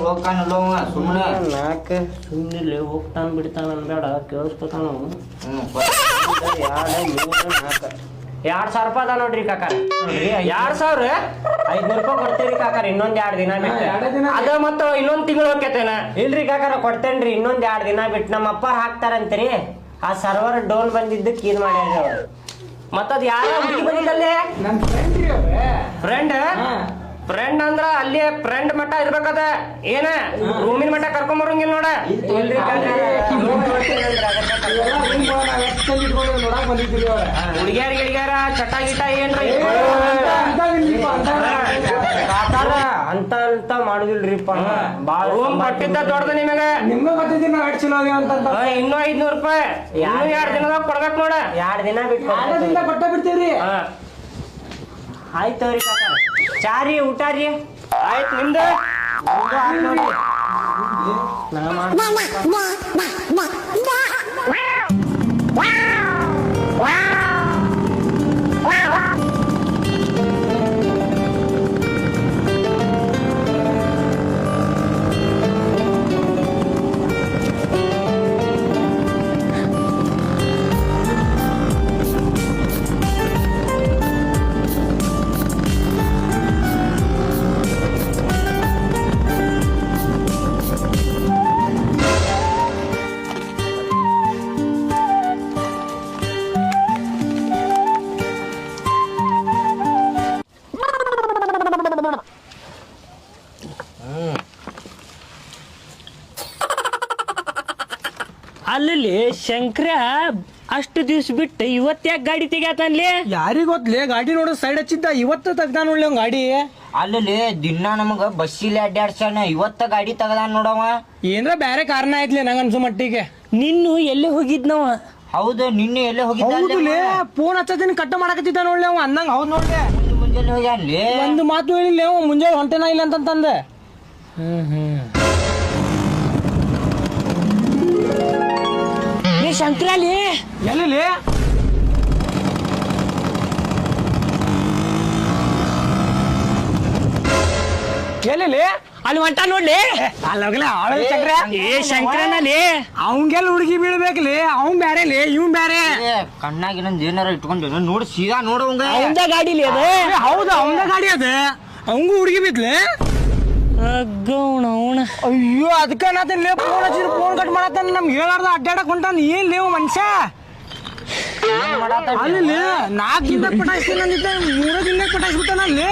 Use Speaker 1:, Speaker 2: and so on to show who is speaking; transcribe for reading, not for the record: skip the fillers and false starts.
Speaker 1: ಹೋಗ್ತಾನಲ್ಲ ಸುಮ್ಮನೆ
Speaker 2: ನಾಲ್ಕು ಸುಮ್ಮನೆ ಹೋಗ್ತಾನ ಬಿಡ್ತಾನ ಅನ್ಬೇಡ ಕೇಳಿಸ್ಕೊತಾನ 2,000 ರೂಪಾಯಿ ಅದ ನೋಡ್ರಿ ಕಾಕಾರ. 2,000 500 ರೂಪಾಯಿ ಕೊಡ್ತೇರಿ ಕಾಕಾರ. ಇನ್ನೊಂದ್ 2 ದಿನ ಬಿಟ್ಟು ಅದ ಮತ್ತ ಇನ್ನೊಂದ್ ತಿಂಗಳು ಹೋಗ್ತೇನ. ಇಲ್ರಿ ಕಾಕಾರ ಕೊಡ್ತೇನ್ರಿ ಇನ್ನೊಂದ್ 2 ದಿನ ಬಿಟ್ಟು. ನಮ್ಮ ಅಪ್ಪ ಹಾಕ್ತಾರಂತೀರಿ. ಆ ಸರ್ವರ್ ಡೌನ್ ಬಂದಿದ್ದಕ್ಕೆ ಇದ್ ಮಾಡ್ಯಾರ ಅವ್ರು. ಮತ್ತದ್ ಯಾರ ಹುಡುಗಿ ಬಂದಿದ್ದಲ್ಲೇ ಫ್ರೆಂಡ್ ಅಂದ್ರ ಅಲ್ಲಿ ಫ್ರೆಂಡ್ ಮಟ್ಟ ಇರ್ಬೇಕದ. ಏನ ರೂಮಿನ ಮಟ್ಟ ಕರ್ಕೊಂಡ್ ಬರಂಗಿಲ್ಲ ನೋಡ. ಹುಡುಗ್ಯಾರ ಚಟ ಗಿಟ ಏನ್ರಿ ಅಂತ ಮಾಡುದಿಲ್ರಿಪ್ಪ. ಬಾಳ ರೂಮ್ ಕೊಟ್ಟಿದ್ದ ದೊಡ್ಡದ ನಿಮಗೆ. ಇನ್ನೂ 500 ರೂಪಾಯಿ 2 ದಿನದಾಗ ಕೊಡ್ಬೇಕು ನೋಡ. 2 ದಿನ ಬಿಟ್ಟು ಕೊಟ್ಟ ಬಿಡ್ತೇವ್ರಿ. ಆಯ್ತವ್ರಿ ಕಾಕ. ಚಾರಿ ಊಟ ರೀ ಆಯ್ತು ನಿಮ್ದು. ಅಲ್ಲಿ ಶಂಕರ ಅಷ್ಟು ದಿವ್ಸ ಬಿಟ್ಟು ಇವತ್ತ್ಯಾಕೆ ಗಾಡಿ ತೆಗ್ಯಾತನ್ಲಿ?
Speaker 3: ಯಾರಿಗ ಗೊತ್ತಲೇ? ಗಾಡಿ ನೋಡೋ ಸೈಡ್ ಹಚ್ಚಿದ್ದ ಇವತ್ತು ತೆಗ್ದಾನ ನೋಡ್ಲಿ ಅವ್ನ ಗಾಡಿ.
Speaker 1: ಅಲ್ಲಿ ದಿನ ನಮಗ ಬಸ್ಸಿಲಿ ಅಡ್ಡಾಡ್ಸಾನ, ಇವತ್ತ ಗಾಡಿ ತೆಗ್ದಾನ ನೋಡವ.
Speaker 3: ಏನ್ರ ಬ್ಯಾರೆ ಕಾರಣ ಆಯ್ತ್ಲಿ ನಂಗ ಅನ್ಸೋ ಮಟ್ಟಿಗೆ.
Speaker 2: ನಿನ್ನು ಎಲ್ಲೇ ಹೋಗಿದ್ನವ?
Speaker 1: ಹೌದು ನಿನ್ನೆ ಎಲ್ಲೇ ಹೋಗಿದ್ದ.
Speaker 3: ಫೋನ್ ಹಚ್ಚದಿನ ಕಟ್ಟ ಮಾಡಕತ್ತಿದ್ದ ನೋಡ್ಲಿ ಅವ. ಅಂದಂಗ ಹೌದ್ ನೋಡ್ಲಿ
Speaker 1: ಮುಂಜಾನೆ ಹೋಗ್ಯಾನ್ಲಿ.
Speaker 3: ಒಂದು ಮಾತು ಹೇಳಿಲ್ಲ ಅವ ಮುಂಜಾನೆ ಹೊಂಟೆನ ಇಲ್ಲ ಅಂತಂದ.
Speaker 2: ಶಂಕರಲ್ಲಿ
Speaker 3: ಎಲ್ಲಿ
Speaker 2: ಅಲ್ಲಿ ಹೊಂಟ ನೋಡ್ಲಿ. ಶಂಕರನಲ್ಲಿ
Speaker 3: ಅವಂಗೆಲ್ಲ ಹುಡುಗಿ ಬೀಳ್ಬೇಕಲಿ. ಅವ್ನ್ ಬ್ಯಾರೆಲಿ ಇವ್ನ್ ಬ್ಯಾರೆ.
Speaker 1: ಕಣ್ಣಾಗಿ ನಂದು ಏನಾರ ಇಟ್ಕೊಂಡು ನೋಡಿ ಸೀದಾ ನೋಡವಂಗ.
Speaker 2: ಅವಂದ ಗಾಡಿಲಿ ಅದ.
Speaker 3: ಹೌದು ಅವಂದ ಗಾಡಿ ಅದ. ಅವಂಗೂ ಹುಡುಗಿ ಬಿದ್ಲೆ. ಅಯ್ಯೋ ಅದಕ್ಕ ನಾತನ್ ಫೋನ್ ಹಚ್ಚಿದ್ರು ಫೋನ್ ಕಟ್ ಮಾಡತ್ತಾನ. ನಮ್ಗೆ ಹೇಳಾರ್ದ ಅಡ್ಡಾಡಕ್ ಹೊಂಟಾನ. ಏನ್ ಲೇವ್ ಮನುಷ್ಯ ಅಲ್ಲಿ 4 ದಿನ ಪಟಾಯಿಸ್ತೀನಿ ಅಂದಿದ್ದ 3 ದಿನ ಪಟಾಯಿಸ್ಬಿಟ್ಟಾನ ಅಲ್ಲಿ.